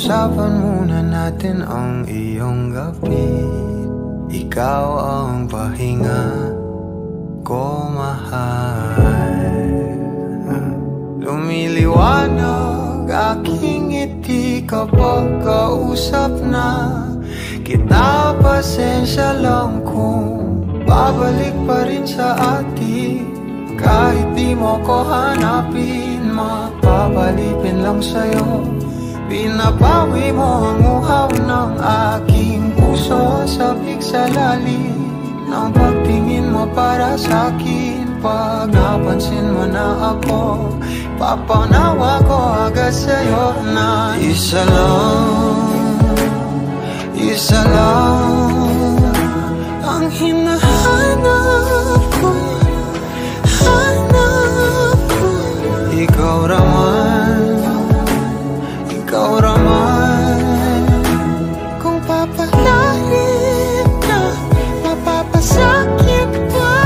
Pag-usapan muna natin ang iyong gabi. Ikaw ang pahinga ko, mahal. Lumiliwanag aking ngiti kapag kausap na kita. Pasensya lang kung babalik pa rin sa atin. Kahit di mo ko hanapin, mapapalipin lang sa'yo. Pinapawi mo ang uhaw ng aking puso. Sabik sa lalim ng pagtingin mo para sa'kin. Pag napansin mo na ako, papanawa ko agad sa'yo na isa lang ang hinahanap ko. Ikaw raman, kung papalarin na mapapasakit pa.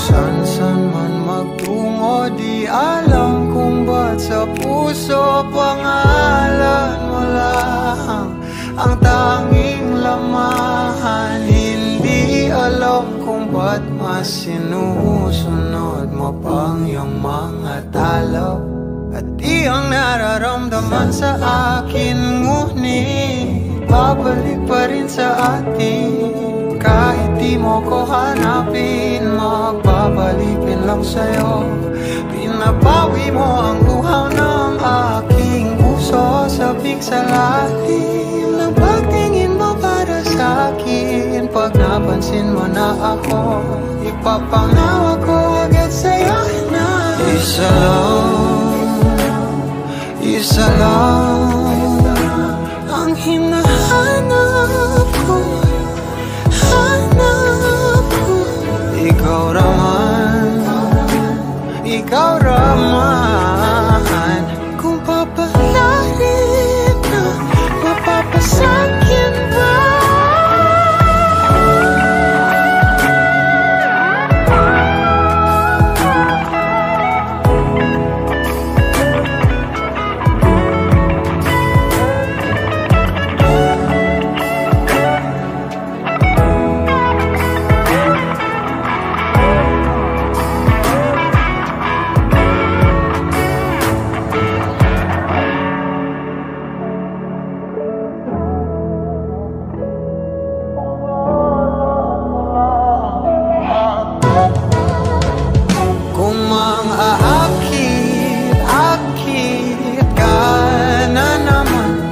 San man magtungo, di alam kung ba't sa puso pangalan mo lang ang tanging lamahan. Hindi alam kung ba't mas sinusunod mo pang iyong mga talo. At iyong nararamdaman sa akin, ngunit babalik pa rin sa atin. Kahit di mo ko hanapin, magbabalipin lang sa'yo. Pinapawi mo ang uhaw ng aking puso. Sabik sa lalim ng pagtingin mo para sa'kin. Pag napansin mo na ako, ipapanawa ko agad sa'yo na isa lang ang hinahanap ko. Ikaw raman, kung papalarin na mapapasakit ba.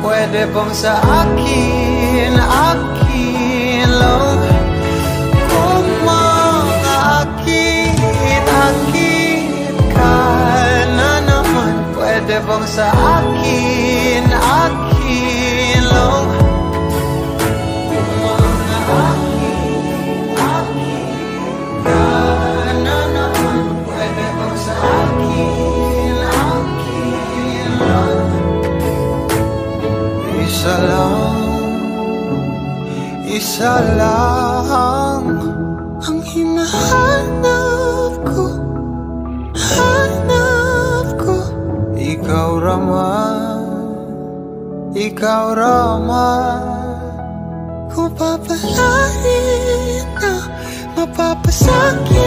Pwede bang sa akin lang? Kung makaakit ka na naman, pwede bang sa akin lang? Kung makaakit ka na naman, pwede bang sa akin lang? Isa lang ang hinahanap ko. Ikaw raman, kung papalarin na mapapasakit.